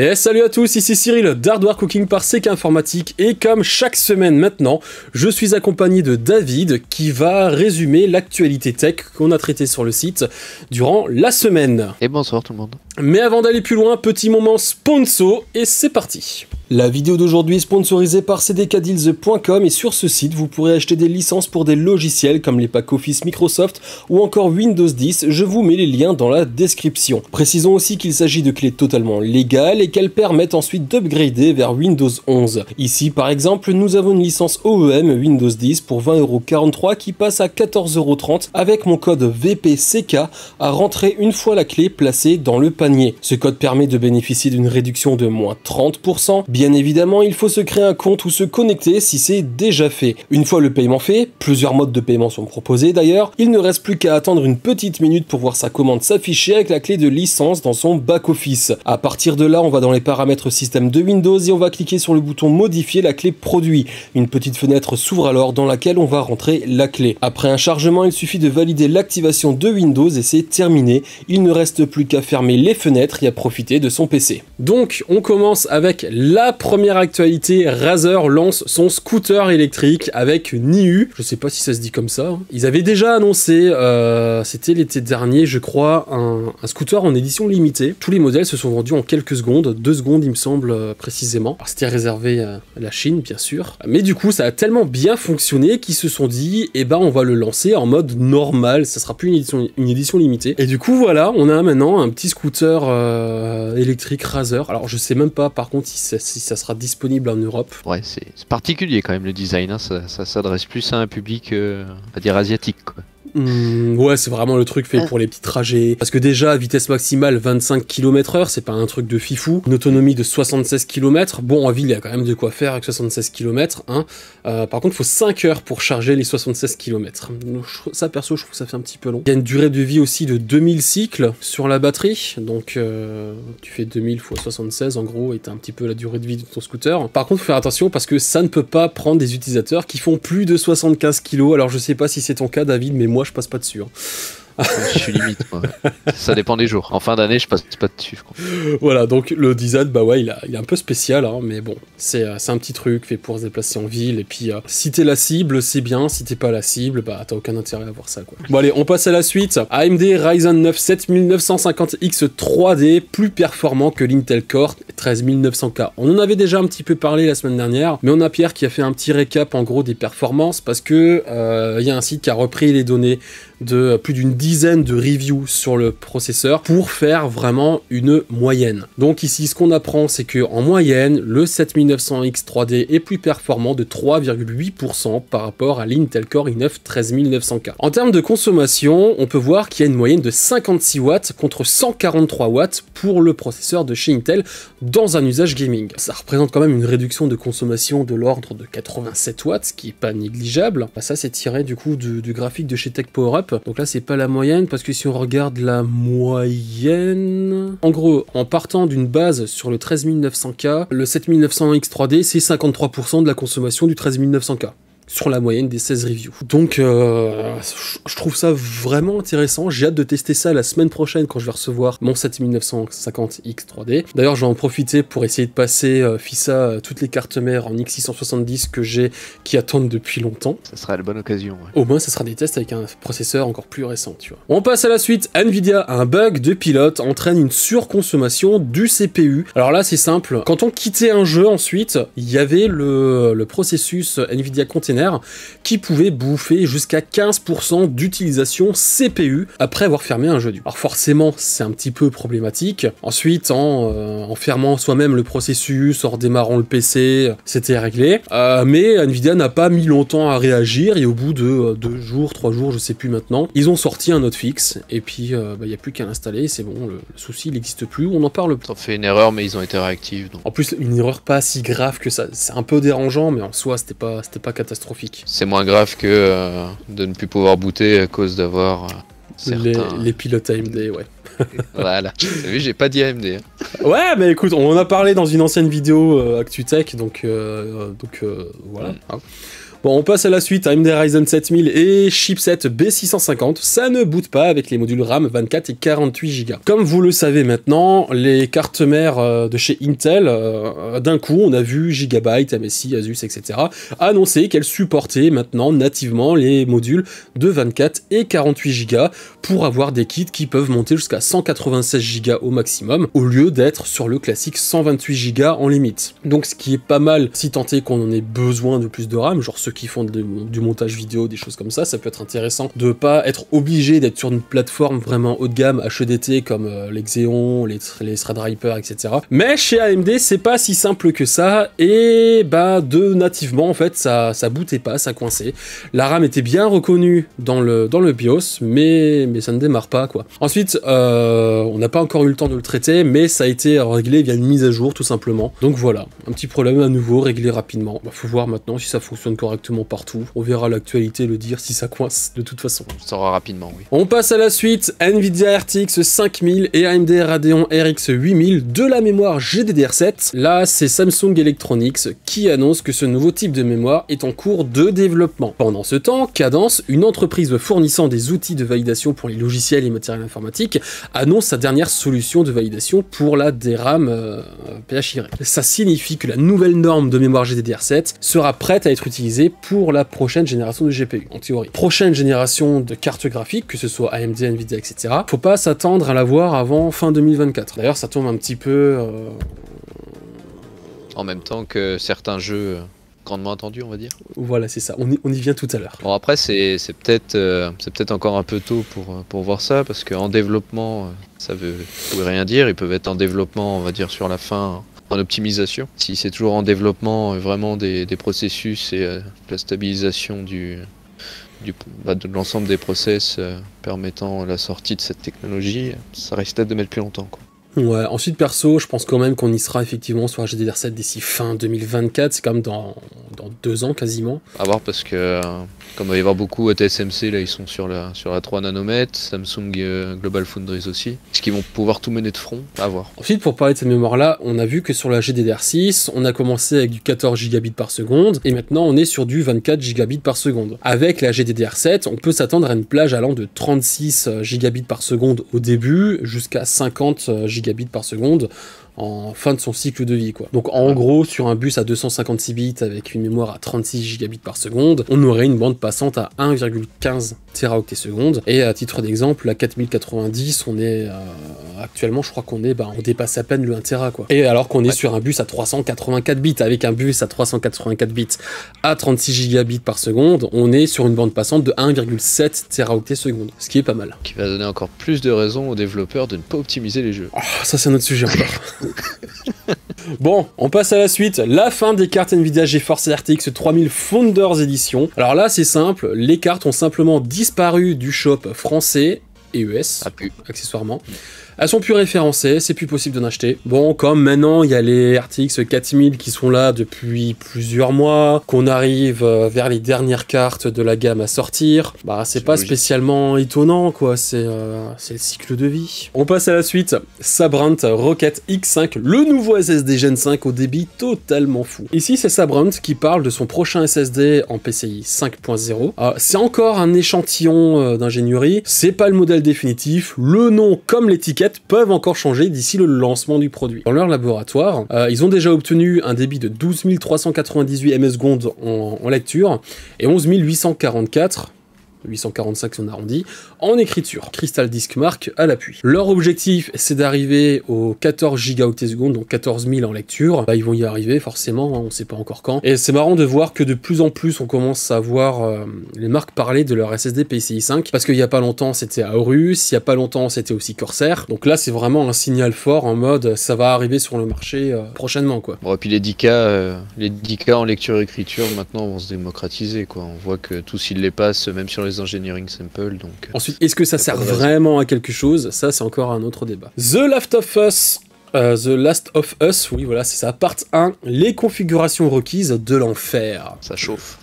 Et salut à tous, ici Cyril d'Hardware Cooking par CK Informatique et comme chaque semaine maintenant, je suis accompagné de David qui va résumer l'actualité tech qu'on a traité sur le site durant la semaine. Et bonsoir tout le monde. Mais avant d'aller plus loin, petit moment sponsor et c'est parti. La vidéo d'aujourd'hui est sponsorisée par cdkdeals.com et sur ce site, vous pourrez acheter des licences pour des logiciels comme les packs Office Microsoft ou encore Windows 10. Je vous mets les liens dans la description. Précisons aussi qu'il s'agit de clés totalement légales et qu'elles permettent ensuite d'upgrader vers Windows 11. Ici, par exemple, nous avons une licence OEM Windows 10 pour 20,43€ qui passe à 14,30€ avec mon code VPCK à rentrer une fois la clé placée dans le panier. Ce code permet de bénéficier d'une réduction de moins 30%. Bien évidemment, il faut se créer un compte ou se connecter si c'est déjà fait. Une fois le paiement fait, plusieurs modes de paiement sont proposés d'ailleurs, il ne reste plus qu'à attendre une petite minute pour voir sa commande s'afficher avec la clé de licence dans son back-office. À partir de là, on va dans les paramètres système de Windows et on va cliquer sur le bouton modifier la clé produit. Une petite fenêtre s'ouvre alors dans laquelle on va rentrer la clé. Après un chargement, il suffit de valider l'activation de Windows et c'est terminé. Il ne reste plus qu'à fermer les fenêtres et à profiter de son PC. Donc, on commence avec la première actualité. Razer lance son scooter électrique avec Niu. Je sais pas si ça se dit comme ça. Ils avaient déjà annoncé, c'était l'été dernier, je crois, un scooter en édition limitée. Tous les modèles se sont vendus en quelques secondes, 2 secondes il me semble précisément. Alors c'était réservé à la Chine bien sûr. Mais du coup ça a tellement bien fonctionné qu'ils se sont dit, eh ben on va le lancer en mode normal, ça sera plus une édition limitée. Et du coup voilà, on a maintenant un petit scooter électrique Razer. Alors je sais même pas par contre si ça sera disponible en Europe. Ouais, c'est particulier quand même le design, hein. Ça s'adresse plus à un public, on va dire asiatique quoi. Ouais, c'est vraiment le truc fait pour les petits trajets. Parce que déjà, vitesse maximale 25 km/h, c'est pas un truc de fifou. Une autonomie de 76 km. Bon, en ville, il y a quand même de quoi faire avec 76 km. Hein. Par contre, il faut 5 heures pour charger les 76 km. Ça, perso, je trouve que ça fait un petit peu long. Il y a une durée de vie aussi de 2000 cycles sur la batterie. Donc, tu fais 2000 x 76 en gros, et t'as un petit peu la durée de vie de ton scooter. Par contre, il faut faire attention parce que ça ne peut pas prendre des utilisateurs qui font plus de 75 kg. Alors, je sais pas si c'est ton cas, David, mais moi, je passe pas dessus. Hein. Je suis limite, moi. Ça dépend des jours. En fin d'année, je passe pas dessus. Voilà, donc le design, bah ouais, il est un peu spécial, hein, mais bon, c'est un petit truc fait pour se déplacer en ville. Et puis, si t'es la cible, c'est bien. Si t'es pas la cible, bah t'as aucun intérêt à voir ça, quoi. Bon, allez, on passe à la suite. AMD Ryzen 9 7950X 3D, plus performant que l'Intel Core 13900K. On en avait déjà un petit peu parlé la semaine dernière, mais on a Pierre qui a fait un petit récap en gros des performances parce que y a un site qui a repris les données de plus d'une dizaine de reviews sur le processeur pour faire vraiment une moyenne. Donc ici, ce qu'on apprend, c'est que en moyenne, le 7900X 3D est plus performant de 3,8% par rapport à l'Intel Core i9 13900K. En termes de consommation, on peut voir qu'il y a une moyenne de 56 watts contre 143 watts pour le processeur de chez Intel dans un usage gaming. Ça représente quand même une réduction de consommation de l'ordre de 87 watts, ce qui est pas négligeable. Ça, c'est tiré du coup du graphique de chez Tech Power Up. Donc là, c'est pas la moyenne, parce que si on regarde la moyenne... En gros, en partant d'une base sur le 13900K, le 7900X 3D, c'est 53% de la consommation du 13900K. Sur la moyenne des 16 reviews. Donc, je trouve ça vraiment intéressant. J'ai hâte de tester ça la semaine prochaine quand je vais recevoir mon 7950X 3D. D'ailleurs, je vais en profiter pour essayer de passer FISA toutes les cartes mères en X670 que j'ai qui attendent depuis longtemps. Ça sera la bonne occasion. Ouais. Au moins, ça sera des tests avec un processeur encore plus récent, tu vois. On passe à la suite. Nvidia, un bug de pilote entraîne une surconsommation du CPU. Alors là, c'est simple. Quand on quittait un jeu ensuite, il y avait le processus Nvidia Container qui pouvait bouffer jusqu'à 15% d'utilisation CPU après avoir fermé un jeu. Alors forcément, c'est un petit peu problématique. Ensuite, en fermant soi-même le processus, en redémarrant le PC, c'était réglé. Mais Nvidia n'a pas mis longtemps à réagir et au bout de 2 jours, 3 jours, je sais plus maintenant, ils ont sorti un hotfix et puis il n'y a plus qu'à l'installer, c'est bon, le souci il n'existe plus, on en parle plus. Ils ont fait une erreur mais ils ont été réactifs. Donc. En plus, une erreur pas si grave que ça, c'est un peu dérangeant mais en soi c'était pas catastrophique. C'est moins grave que de ne plus pouvoir booter à cause d'avoir les pilotes AMD, ouais. Voilà, t'as vu, j'ai pas dit AMD. Hein. Ouais, mais écoute, on en a parlé dans une ancienne vidéo ActuTech, donc voilà. Hein. Bon, on passe à la suite, AMD Ryzen 7000 et chipset B650, ça ne boot pas avec les modules RAM 24 et 48 Go. Comme vous le savez maintenant, les cartes mères de chez Intel, d'un coup, on a vu Gigabyte, MSI, Asus, etc. annoncer qu'elles supportaient maintenant nativement les modules de 24 et 48 Go pour avoir des kits qui peuvent monter jusqu'à 196 Go au maximum, au lieu d'être sur le classique 128 Go en limite. Donc ce qui est pas mal si tant est qu'on en ait besoin de plus de RAM, genre ceux qui font du montage vidéo, des choses comme ça peut être intéressant de pas être obligé d'être sur une plateforme vraiment haut de gamme HEDT comme les Xeon, les Threadripper, etc. Mais chez AMD c'est pas si simple que ça, et bah nativement en fait ça bootait pas, ça coinçait. La RAM était bien reconnue dans le BIOS, mais ça ne démarre pas quoi. Ensuite on n'a pas encore eu le temps de le traiter, mais ça a été réglé via une mise à jour tout simplement. Donc voilà, un petit problème à nouveau réglé rapidement. Faut voir maintenant si ça fonctionne correctement partout. On verra l'actualité le dire si ça coince de toute façon. On saura rapidement, oui. On passe à la suite, Nvidia RTX 5000 et AMD Radeon RX 8000 de la mémoire GDDR7. Là, c'est Samsung Electronics qui annonce que ce nouveau type de mémoire est en cours de développement. Pendant ce temps, Cadence, une entreprise fournissant des outils de validation pour les logiciels et matériels informatiques, annonce sa dernière solution de validation pour la DRAM PHY. Ça signifie que la nouvelle norme de mémoire GDDR7 sera prête à être utilisée pour la prochaine génération de GPU, en théorie. Prochaine génération de cartes graphiques, que ce soit AMD, Nvidia, etc. Faut pas s'attendre à l'avoir avant fin 2024. D'ailleurs, ça tombe un petit peu... En même temps que certains jeux grandement attendus, on va dire. Voilà, c'est ça. On y vient tout à l'heure. Bon, après, c'est peut-être encore un peu tôt pour voir ça, parce qu'en développement, ça veut rien dire. Ils peuvent être en développement, on va dire, sur la fin... en optimisation. Si c'est toujours en développement vraiment des processus et la stabilisation de l'ensemble des process permettant la sortie de cette technologie, ça risque peut-être de mettre plus longtemps, quoi. Ouais, ensuite perso, je pense quand même qu'on y sera effectivement sur HDR7 d'ici fin 2024, c'est quand même dans 2 ans quasiment. À voir, parce que comme il va y avoir beaucoup à TSMC, là ils sont sur la 3 nanomètres, Samsung Global Foundries aussi. Est-ce qu'ils vont pouvoir tout mener de front? À voir. Ensuite, pour parler de cette mémoire-là, on a vu que sur la GDDR6, on a commencé avec du 14 gigabits par seconde, et maintenant on est sur du 24 gigabits par seconde. Avec la GDDR7, on peut s'attendre à une plage allant de 36 gigabits par seconde au début, jusqu'à 50 gigabits par seconde en fin de son cycle de vie, quoi. Donc en gros, sur un bus à 256 bits avec une mémoire à 36 gigabits par seconde, on aurait une bande passante à 1,15 teraoctets secondes. Et à titre d'exemple, la 4090, on est actuellement, je crois qu'on est, on dépasse à peine le 1 tera, quoi. Et alors qu'on est sur un bus à 384 bits, avec un bus à 384 bits à 36 gigabits par seconde, on est sur une bande passante de 1,7 teraoctets seconde, ce qui est pas mal. Qui va donner encore plus de raisons aux développeurs de ne pas optimiser les jeux. Oh, ça c'est un autre sujet encore. Bon, on passe à la suite, la fin des cartes Nvidia GeForce RTX 3000 Founders Edition. Alors là c'est simple, les cartes ont simplement disparu du shop français et US, accessoirement. Elles sont plus référencées, c'est plus possible d'en acheter. Bon, comme maintenant il y a les RTX 4000 qui sont là depuis plusieurs mois, qu'on arrive vers les dernières cartes de la gamme à sortir, c'est pas spécialement étonnant, quoi, c'est le cycle de vie. On passe à la suite, Sabrent Rocket X5, le nouveau SSD Gen 5 au débit totalement fou. Ici c'est Sabrent qui parle de son prochain SSD en PCI 5.0. C'est encore un échantillon d'ingénierie, c'est pas le modèle définitif, le nom comme l'étiquette peuvent encore changer d'ici le lancement du produit. Dans leur laboratoire, ils ont déjà obtenu un débit de 12 398 ms en lecture et 11 844 845 si on arrondit, en écriture. Crystal Disk Mark à l'appui. Leur objectif, c'est d'arriver aux 14 gigaoctets secondes, donc 14 000 en lecture. Ils vont y arriver, forcément, on sait pas encore quand. Et c'est marrant de voir que de plus en plus, on commence à voir les marques parler de leur SSD PCI 5, parce qu'il y a pas longtemps, c'était Aorus, il y a pas longtemps, c'était aussi Corsair. Donc là, c'est vraiment un signal fort en mode, ça va arriver sur le marché prochainement, quoi. Bon, et puis les 10K en lecture-écriture, maintenant, vont se démocratiser, quoi. On voit que tous ils les passent, même sur les engineering sample, donc... Ensuite, est-ce que ça sert vraiment à quelque chose? Ça, c'est encore un autre débat. The Last of Us, oui, voilà, c'est ça, part 1, les configurations requises de l'enfer. Ça chauffe.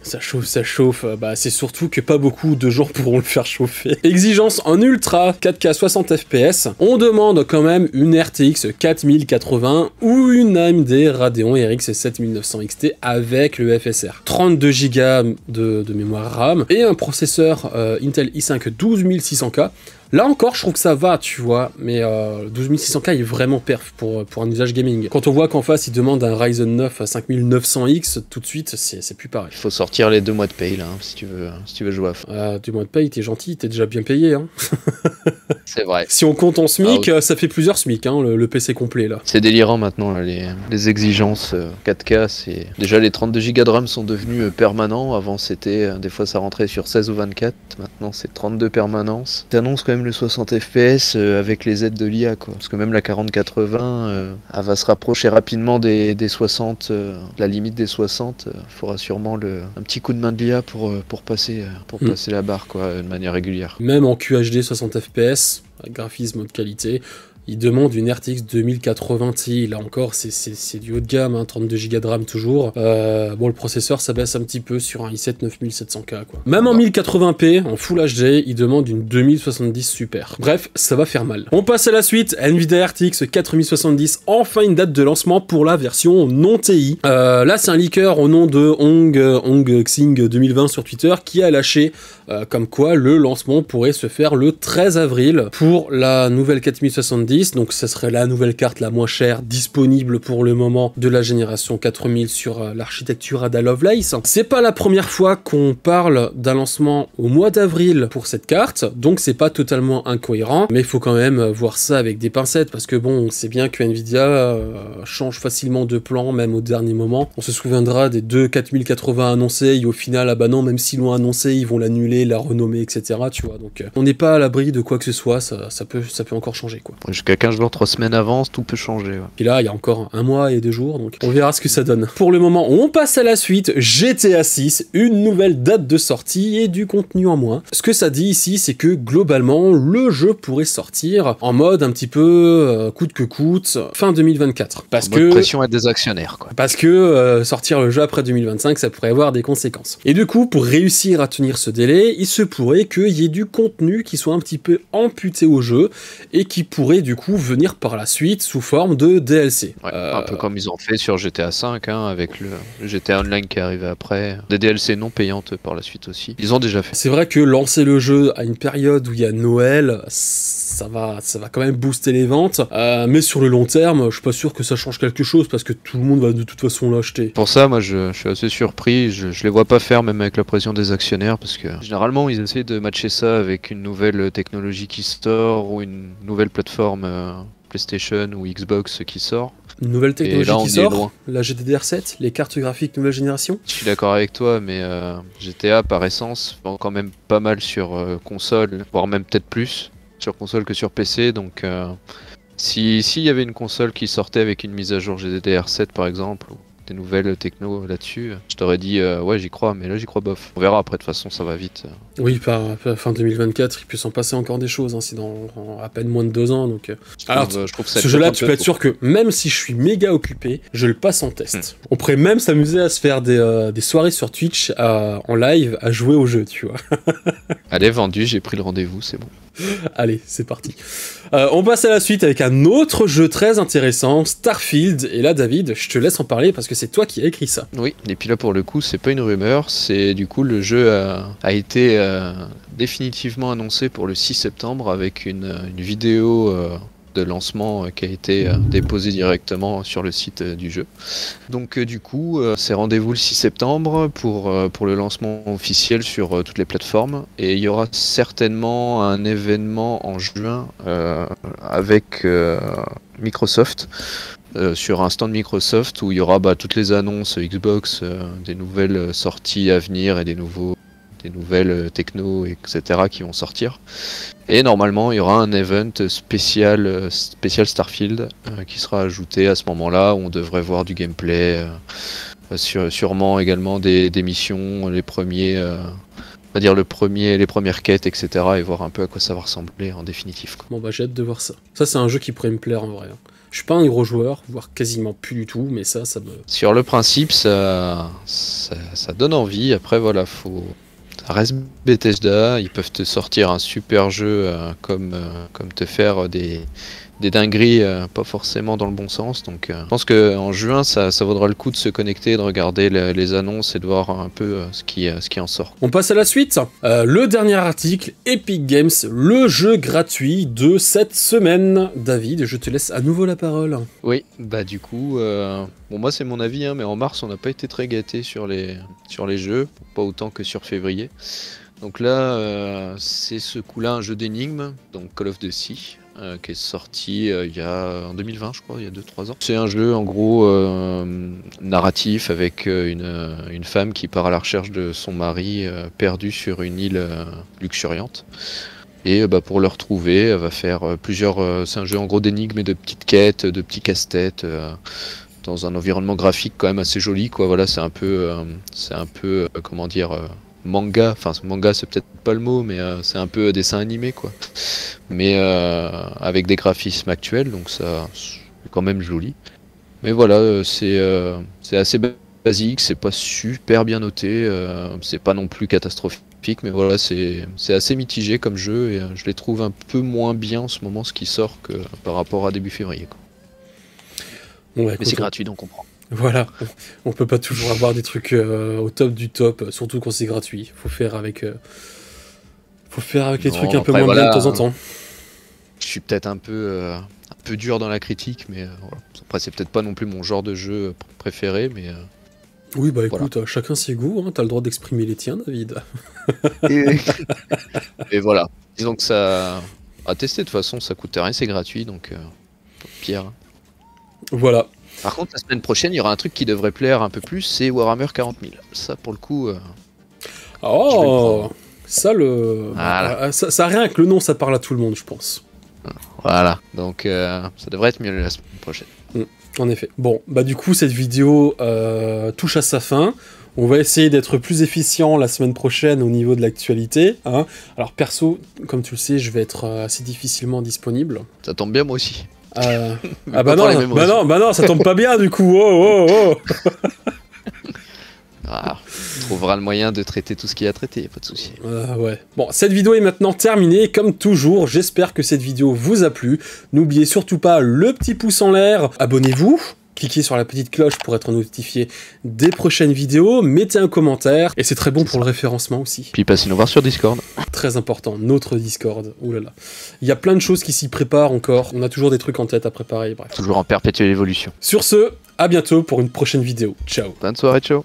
Ça chauffe, bah c'est surtout que pas beaucoup de gens pourront le faire chauffer. Exigence en ultra, 4K 60 FPS, on demande quand même une RTX 4080 ou une AMD Radeon RX 7900 XT avec le FSR. 32 Go de mémoire RAM et un processeur Intel i5 12600K. Là encore, je trouve que ça va, tu vois, mais 12600K est vraiment perf pour un usage gaming. Quand on voit qu'en face, il demande un Ryzen 9 à 5900X, tout de suite, c'est plus pareil. Il faut sortir les 2 mois de paye, là, hein, si tu veux jouer à fond. 2 mois de paye, t'es gentil, t'es déjà bien payé, hein. C'est vrai. Si on compte en SMIC, ça fait plusieurs SMIC, hein, le PC complet, là. C'est délirant maintenant, là, les exigences 4K, c'est... Déjà, les 32 Go de RAM sont devenus permanents. Avant, c'était... des fois, ça rentrait sur 16 ou 24. Maintenant, c'est 32 permanences. T'annonces quand même le 60 FPS avec les aides de l'IA, quoi. Parce que même la 4080, elle va se rapprocher rapidement des 60, la limite des 60. Il faudra sûrement un petit coup de main de l'IA pour passer la barre, quoi, de manière régulière. Même en QHD 60 FPS, graphisme de qualité, il demande une RTX 2080 Ti, là encore c'est du haut de gamme, hein, 32 Go de RAM toujours. Bon, le processeur ça baisse un petit peu sur un i7 9700K quoi. Même en 1080p, en Full HD, il demande une 2070 Super. Bref, ça va faire mal. On passe à la suite, Nvidia RTX 4070, enfin une date de lancement pour la version non TI. Là c'est un leaker au nom de Hong Xing 2020 sur Twitter qui a lâché comme quoi le lancement pourrait se faire le 13 avril pour la nouvelle 4070. Donc ça serait la nouvelle carte la moins chère disponible pour le moment de la génération 4000 sur l'architecture Ada Lovelace. C'est pas la première fois qu'on parle d'un lancement au mois d'avril pour cette carte, donc c'est pas totalement incohérent, mais il faut quand même voir ça avec des pincettes, parce que bon, on sait bien que Nvidia change facilement de plan, même au dernier moment. On se souviendra des deux 4080 annoncés, et au final, ah bah non, même s'ils l'ont annoncé, ils vont l'annuler, la renommer, etc. Tu vois, donc on n'est pas à l'abri de quoi que ce soit, ça peut encore changer, quoi. Jusqu'à 15 jours, 3 semaines avance, tout peut changer. Ouais. Puis là, il y a encore 1 mois et 2 jours, donc on verra ce que ça donne. Pour le moment, on passe à la suite. GTA 6, une nouvelle date de sortie et du contenu en moins. Ce que ça dit ici, c'est que globalement, le jeu pourrait sortir en mode un petit peu coûte que coûte, fin 2024. Parce que pression à des actionnaires, quoi. Parce que sortir le jeu après 2025, ça pourrait avoir des conséquences. Et du coup, pour réussir à tenir ce délai, il se pourrait qu'il y ait du contenu qui soit un petit peu amputé au jeu et qui pourrait du coup venir par la suite sous forme de DLC. Ouais, un peu comme ils ont fait sur GTA V, hein, avec le GTA Online qui est arrivé après. Des DLC non payantes par la suite aussi. Ils ont déjà fait. C'est vrai que lancer le jeu à une période où il y a Noël, ça va quand même booster les ventes. Mais sur le long terme, je suis pas sûr que ça change quelque chose parce que tout le monde va de toute façon l'acheter. Pour ça, moi je suis assez surpris. Je les vois pas faire, même avec la pression des actionnaires, parce que généralement ils essaient de matcher ça avec une nouvelle technologie qui sort ou une nouvelle plateforme PlayStation ou Xbox qui sort. Une nouvelle technologie qui sort, la GDDR7, les cartes graphiques nouvelle génération. Je suis d'accord avec toi, mais GTA par essence vend quand même pas mal sur console, voire même peut-être plus sur console que sur PC, donc s'il y avait une console qui sortait avec une mise à jour GDDR7 par exemple, ou des nouvelles techno là-dessus, je t'aurais dit ouais j'y crois, mais là j'y crois bof. On verra après, de toute façon ça va vite. Oui, par fin 2024, il peut s'en passer encore des choses, hein, c'est dans à peine moins de 2 ans, donc... Alors, je trouve que ce jeu-là, tu peux être sûr que même si je suis méga occupé, je le passe en test. On pourrait même s'amuser à se faire des soirées sur Twitch en live à jouer au jeu, tu vois. Allez, vendu, j'ai pris le rendez-vous, c'est bon. Allez, c'est parti. On passe à la suite avec un autre jeu très intéressant, Starfield. Et là, David, je te laisse en parler parce que c'est toi qui as écrit ça. Oui, et puis là, pour le coup, c'est pas une rumeur, c'est du coup, le jeu a été définitivement annoncé pour le 6 septembre avec une vidéo de lancement qui a été déposée directement sur le site du jeu. Donc du coup, c'est rendez-vous le 6 septembre pour le lancement officiel sur toutes les plateformes, et il y aura certainement un événement en juin avec Microsoft, sur un stand Microsoft où il y aura toutes les annonces Xbox, des nouvelles sorties à venir et des nouvelles techno, etc. qui vont sortir. Et normalement, il y aura un event spécial Starfield qui sera ajouté à ce moment-là, où on devrait voir du gameplay, sûrement également des missions, les premiers... on va dire les premières quêtes, etc. et voir un peu à quoi ça va ressembler en définitive, quoi. Bon bah j'ai hâte de voir ça. Ça c'est un jeu qui pourrait me plaire en vrai. Je suis pas un gros joueur, voire quasiment plus du tout, mais ça me... Sur le principe, ça donne envie. Après, voilà, ça reste Bethesda. Ils peuvent te sortir un super jeu comme te faire des dingueries, pas forcément dans le bon sens. Donc, je pense qu'en juin, ça vaudra le coup de se connecter, de regarder les annonces et de voir un peu ce qui en sort. On passe à la suite. Le dernier article, Epic Games, le jeu gratuit de cette semaine. David, je te laisse à nouveau la parole. Oui, bah du coup, bon moi c'est mon avis, hein, mais en mars on n'a pas été très gâtés sur les jeux, pas autant que sur février. Donc là, c'est ce coup-là un jeu d'énigmes, donc Call of Duty. Qui est sorti en 2020 je crois, il y a 2-3 ans. C'est un jeu en gros narratif avec une femme qui part à la recherche de son mari perdu sur une île luxuriante. Et pour le retrouver, elle va faire c'est un jeu en gros d'énigmes et de petites quêtes, de petits casse-têtes, dans un environnement graphique quand même assez joli, quoi. Voilà, c'est un peu comment dire, manga, enfin manga c'est peut-être pas le mot, mais c'est un peu dessin animé, quoi. Mais avec des graphismes actuels, donc ça c'est quand même joli. Mais voilà, c'est assez basique, c'est pas super bien noté, c'est pas non plus catastrophique, mais voilà, c'est assez mitigé comme jeu, et je les trouve un peu moins bien en ce moment, ce qui sort, que par rapport à début février, quoi. Ouais, mais c'est gratuit, donc on prend. Voilà, on peut pas toujours avoir des trucs au top du top, surtout quand c'est gratuit. Faut faire avec les trucs un peu moins bien de temps en temps. Je suis peut-être un peu dur dans la critique, mais voilà. Après c'est peut-être pas non plus mon genre de jeu préféré, mais oui, bah écoute, voilà. Chacun ses goûts, hein, t'as le droit d'exprimer les tiens, David. Et voilà, disons que ça à tester, de toute façon ça coûte rien, c'est gratuit, donc Pierre. Voilà. Par contre, la semaine prochaine, il y aura un truc qui devrait plaire un peu plus, c'est Warhammer 40 000. Ça, pour le coup... oh, ça, voilà. ça rien que le nom, ça parle à tout le monde, je pense. Voilà, donc ça devrait être mieux la semaine prochaine. En effet. Bon, bah du coup, cette vidéo touche à sa fin. On va essayer d'être plus efficient la semaine prochaine au niveau de l'actualité, hein. Alors perso, comme tu le sais, je vais être assez difficilement disponible. Ça tombe bien, moi aussi. Ah bah non, ça tombe pas bien du coup. Oh. Ah, on trouvera le moyen de traiter tout ce qu'il y a à traiter, pas de souci. Ouais. Bon, cette vidéo est maintenant terminée. Comme toujours, j'espère que cette vidéo vous a plu. N'oubliez surtout pas le petit pouce en l'air. Abonnez-vous. Cliquez sur la petite cloche pour être notifié des prochaines vidéos, mettez un commentaire, et c'est très bon pour le référencement aussi. Puis passez nous voir sur Discord. Très important, notre Discord, oulala. Il y a plein de choses qui s'y préparent encore, on a toujours des trucs en tête à préparer, bref. Toujours en perpétuelle évolution. Sur ce, à bientôt pour une prochaine vidéo. Ciao. Bonne soirée, ciao.